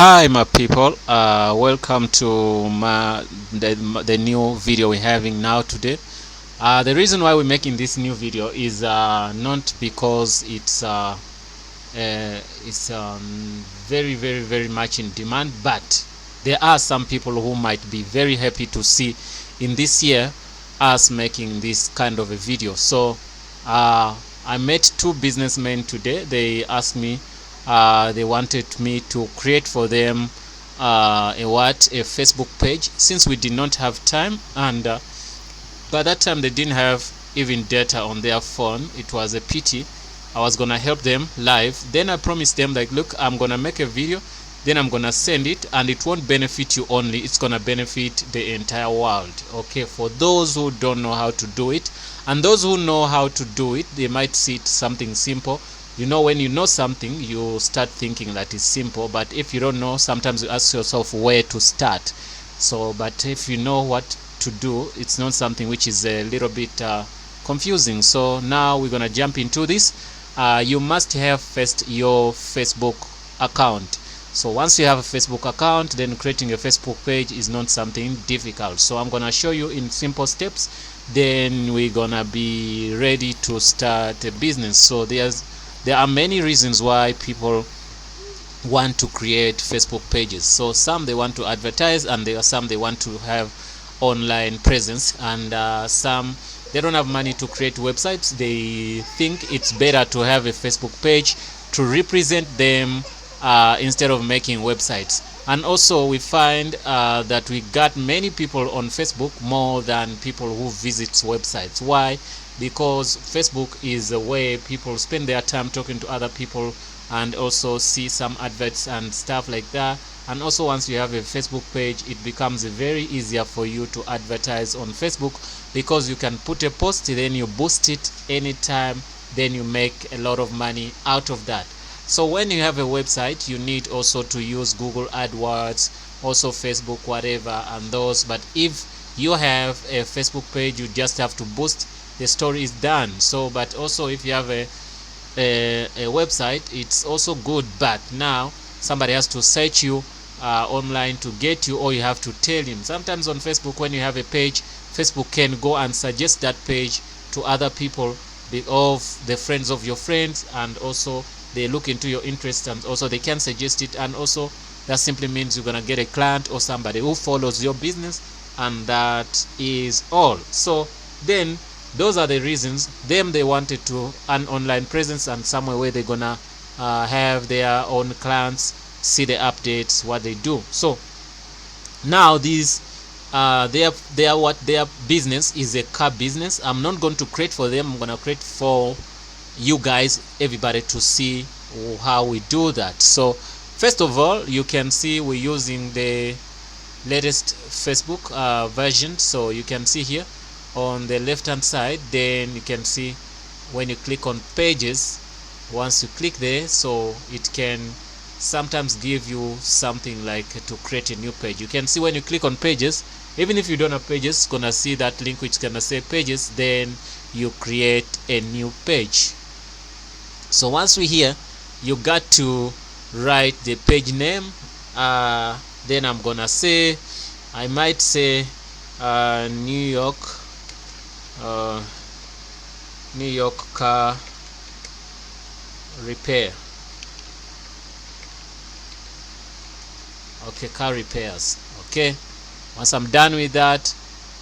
Hi my people, welcome to the new video we're having now today. The reason why we're making this new video is not because it's very much in demand, but there are some people who might be very happy to see in this year us making this kind of a video. So I met two businessmen today. They asked me, they wanted me to create for them a Facebook page, since we did not have time, and by that time they didn't have even data on their phone. It was a pity. I was gonna help them live. Then I promised them, like, look, I'm gonna make a video, then I'm gonna send it, and it won't benefit you only, it's gonna benefit the entire world. Okay, for those who don't know how to do it, and those who know how to do it, they might see it something simple. You know, when you know something, you start thinking that it's simple, but if you don't know, sometimes you ask yourself where to start. So but if you know what to do, it's not something which is a little bit confusing. So now we're gonna jump into this. You must have first your Facebook account. So once you have a Facebook account, then creating a Facebook page is not something difficult. So I'm gonna show you in simple steps, then we're gonna be ready to start a business. So there are many reasons why people want to create Facebook pages. So some they want to advertise, and there are some they want to have online presence, and some they don't have money to create websites. They think it's better to have a Facebook page to represent them instead of making websites. And also we find that we got many people on Facebook more than people who visit websites. Why? Because Facebook is a way people spend their time talking to other people, and also see some adverts and stuff like that. And also once you have a Facebook page, it becomes very easier for you to advertise on Facebook, because you can put a post, then you boost it anytime, then you make a lot of money out of that. So when you have a website, you need also to use Google AdWords, also Facebook, whatever, and those. But if you have a Facebook page, you just have to boost, the story is done. So but also if you have a website, it's also good, but now somebody has to search you online to get you, or you have to tell him. Sometimes on Facebook, when you have a page, Facebook can go and suggest that page to other people of the friends of your friends, and also they look into your interests, and also they can suggest it, and also that simply means you're gonna get a client or somebody who follows your business, and that is all. So then those are the reasons they wanted to an online presence, and somewhere where they're gonna have their own clients, see the updates, what they do. So now these their business is a car business. I'm not going to create for them, I'm gonna create for you guys, everybody, to see how we do that. So first of all, you can see we're using the latest Facebook version. So you can see here on the left hand side, then you can see when you click on pages, once you click there, so it can sometimes give you something like to create a new page. You can see when you click on pages, even if you don't have pages, it's gonna see that link which gonna say pages, then you create a new page. So once we're here, you got to write the page name. Then I'm gonna say, I might say New York car repair. Okay, car repairs. Okay, once I'm done with that,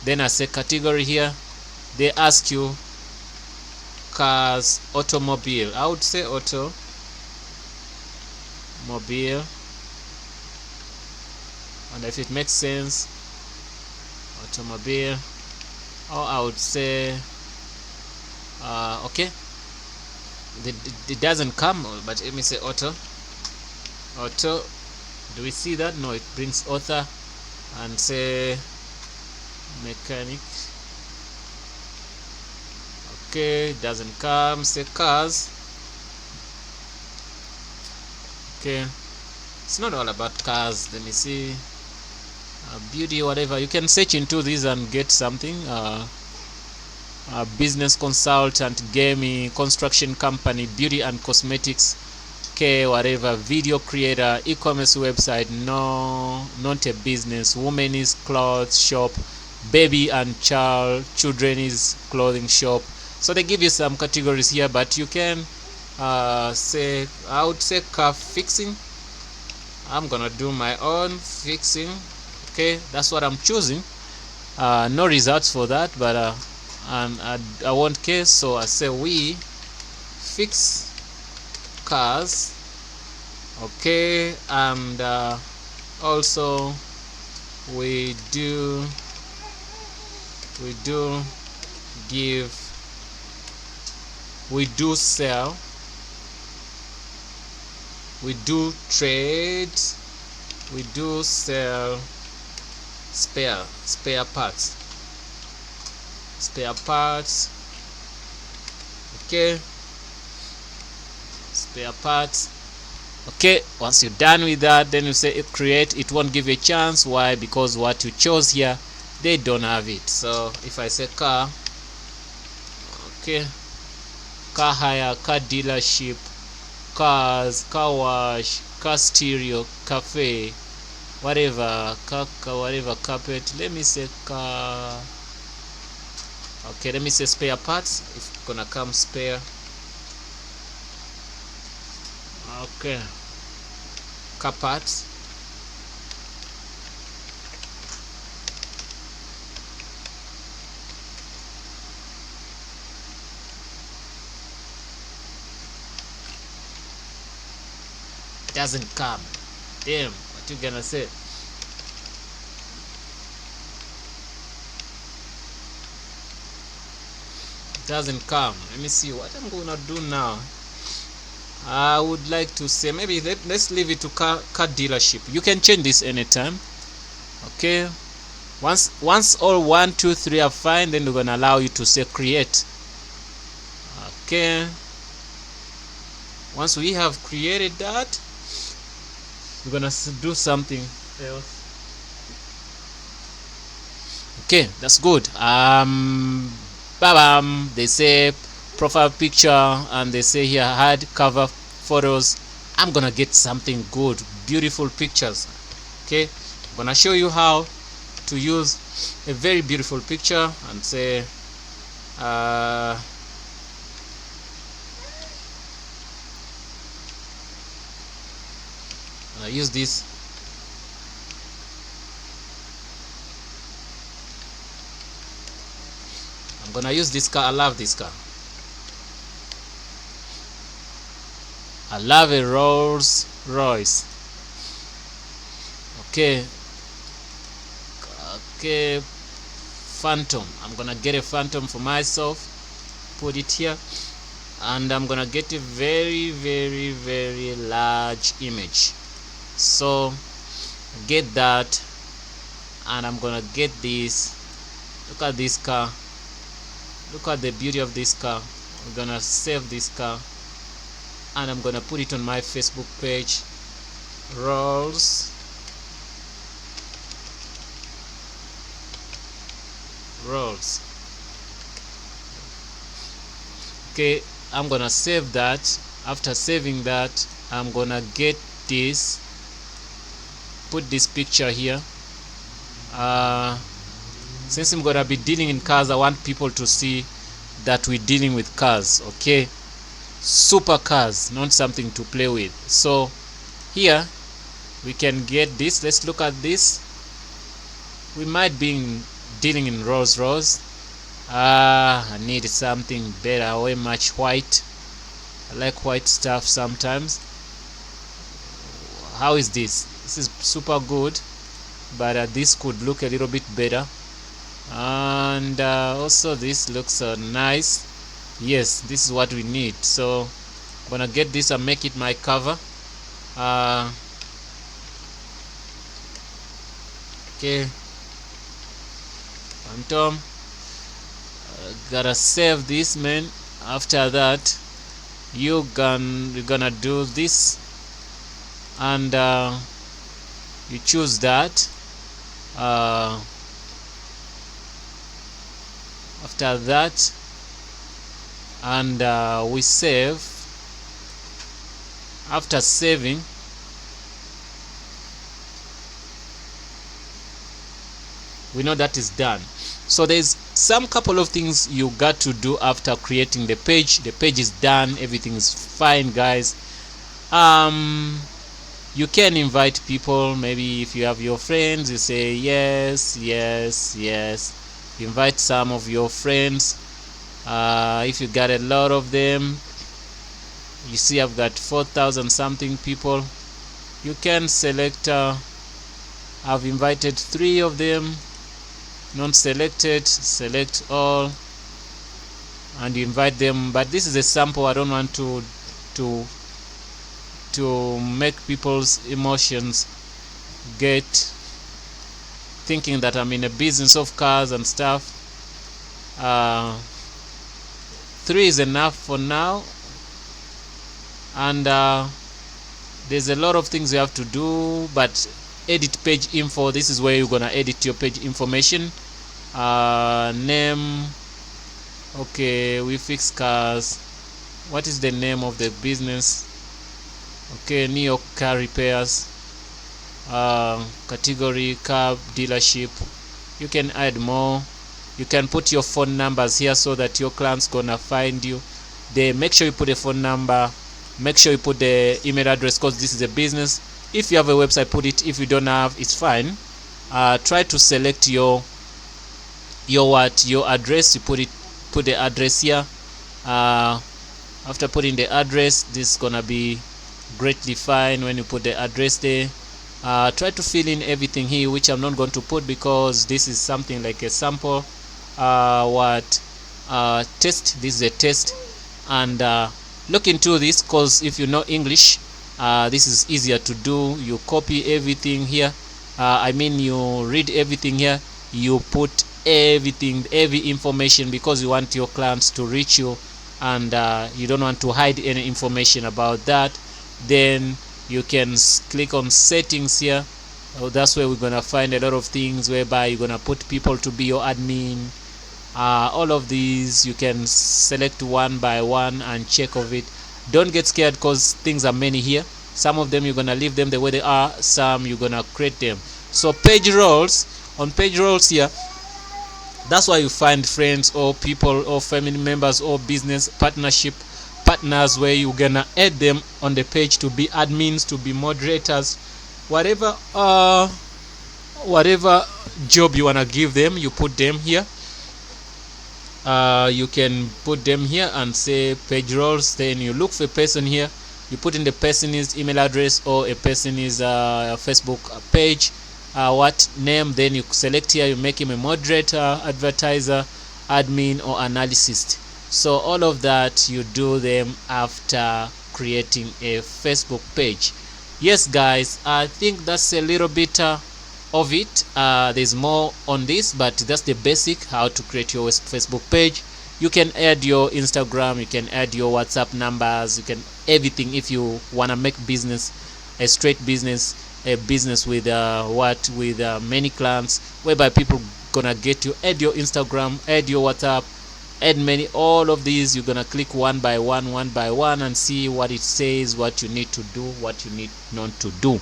then I say category here. They ask you cars, automobile. I would say automobile. And if it makes sense, automobile. Or I would say okay, it doesn't come, but let me say auto. Do we see that? No, it brings author, and say mechanic. Okay, it doesn't come. Say cars. Okay, it's not all about cars. Let me see. Beauty, whatever. You can search into this and get something. Business consultant, gaming, construction company, beauty and cosmetics, okay, whatever, video creator, e-commerce website, no, not a business, women's clothes shop, baby and children's clothing shop. So they give you some categories here, but you can say, I would say car fixing. I'm gonna do my own fixing. Okay, that's what I'm choosing. No results for that, but and I won't care, so I say we fix cars. Okay, and also we do give, we do sell, we do trade, we do sell spare parts. Okay, spare parts. Okay, once you're done with that, then you say create. It won't give you a chance. Why? Because what you chose here, they don't have it. So if I say car, okay, car hire, car dealership, cars, car wash, car stereo, cafe, whatever, whatever, carpet. Let me say car. Okay, let me say spare parts. It's gonna come spare. Okay, car parts. It doesn't come. Damn, what you gonna say? Doesn't come. Let me see what I'm gonna do now. I would like to say maybe let's leave it to car dealership. You can change this anytime. Okay, once all 1 2 3 are fine, then we're gonna allow you to say create. Okay, once we have created that, we're gonna do something else. Okay, that's good. Bam, they say profile picture, and they say here hard cover photos. I'm gonna get something good, beautiful pictures. Okay, I'm gonna show you how to use a very beautiful picture and say I use this. I'm gonna use this car. I love this car. I love a Rolls Royce. Okay, Phantom. I'm gonna get a Phantom for myself, put it here, and I'm gonna get a very very large image. So get that, and I'm gonna get this. Look at this car. Look at the beauty of this car. I'm gonna save this car, and I'm gonna put it on my Facebook page. Rolls Okay, I'm gonna save that. After saving that, I'm gonna get this, put this picture here. Since I'm gonna be dealing in cars, I want people to see that we're dealing with cars. Okay, super cars, not something to play with. So here we can get this. Let's look at this. We might be dealing in Rolls Royce. I need something better, way much white. I like white stuff sometimes. How is this? This is super good, but this could look a little bit better. And also this looks nice. Yes, this is what we need. So I'm gonna get this and make it my cover. Okay, Phantom. Gotta save this, man. After that, you're gonna do this, and you choose that. After that, and we save. After saving, we know that is done. So there's some couple of things you got to do after creating the page. The page is done, everything is fine, guys. You can invite people. Maybe if you have your friends, you say yes, yes, yes. Invite some of your friends. If you got a lot of them, you see I've got 4,000 something people. You can select, I've invited 3 of them, not selected, select all, and you invite them. But this is a sample. I don't want to make people's emotions get thinking that I'm in a business of cars and stuff. 3 is enough for now, and there's a lot of things you have to do. But edit page info, this is where you're gonna edit your page information. Name, okay, we fix cars. What is the name of the business? Okay, New York car repairs. Category car dealership. You can add more. You can put your phone numbers here so that your client's gonna find you. They make sure you put a phone number, make sure you put the email address, because this is a business. If you have a website, put it. If you don't have, it's fine. Try to select your address. You put the address here. After putting the address, this is gonna be greatly fine when you put the address there. Try to fill in everything here, which I'm not going to put because this is something like a sample. Test, this is a test, and look into this, because if you know English, this is easier to do. You copy everything here, you read everything here, you put everything, every information, because you want your clients to reach you, and you don't want to hide any information about that. Then you can click on settings here. That's where we're gonna find a lot of things whereby you're gonna put people to be your admin. All of these you can select one by one and check of it. Don't get scared, because things are many here. Some of them you're gonna leave them the way they are, some you're gonna create them. So page roles, on page roles here, that's why you find friends or people or family members or business partners, where you're gonna add them on the page to be admins, to be moderators, whatever job you wanna give them, you put them here. You can put them here and say page roles. Then you look for a person here, you put in the person's email address or a person's Facebook page, what name, then you select here, you make him a moderator, advertiser, admin, or analyst. So all of that you do them after creating a Facebook page. Yes guys, I think that's a little bit of it. There's more on this, but that's the basic, how to create your Facebook page. You can add your Instagram, you can add your WhatsApp numbers, you can everything. If you want to make business a straight business, a business with many clients, whereby people gonna get you, add your Instagram, add your WhatsApp, add many. All of these you're gonna click one by one and see what it says, what you need to do, what you need not to do.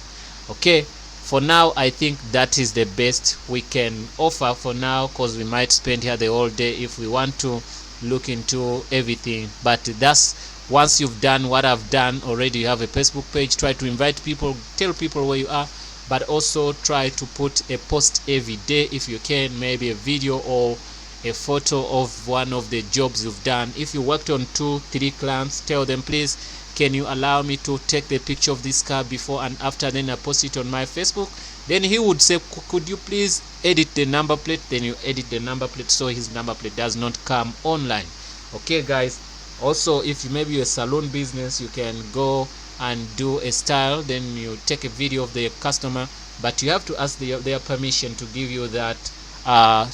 Okay, for now I think that is the best we can offer for now, because we might spend here the whole day if we want to look into everything. But that's, once you've done what I've done already, you have a Facebook page, try to invite people, tell people where you are, but also try to put a post every day if you can, maybe a video or a photo of one of the jobs you've done. If you worked on 2-3 clients, tell them, please, can you allow me to take the picture of this car before and after, then I post it on my Facebook. Then he would say, could you please edit the number plate? Then you edit the number plate so his number plate does not come online. Okay guys, also if maybe a salon business, you can go and do a style, then you take a video of the customer, but you have to ask their permission to give you that,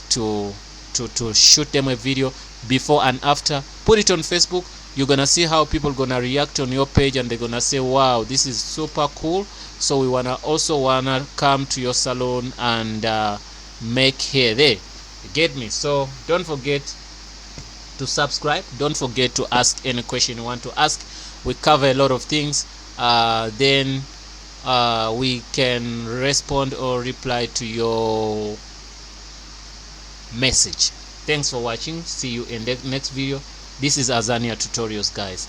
to shoot them a video before and after. Put it on Facebook. You're gonna see how people gonna react on your page, and they're gonna say, wow, this is super cool, so we wanna come to your salon and make hair there. You get me? So don't forget to subscribe, don't forget to ask any question you want to ask. We cover a lot of things. then we can respond or reply to your message. Thanks for watching. See you in the next video. This is Azania Tutorials, guys.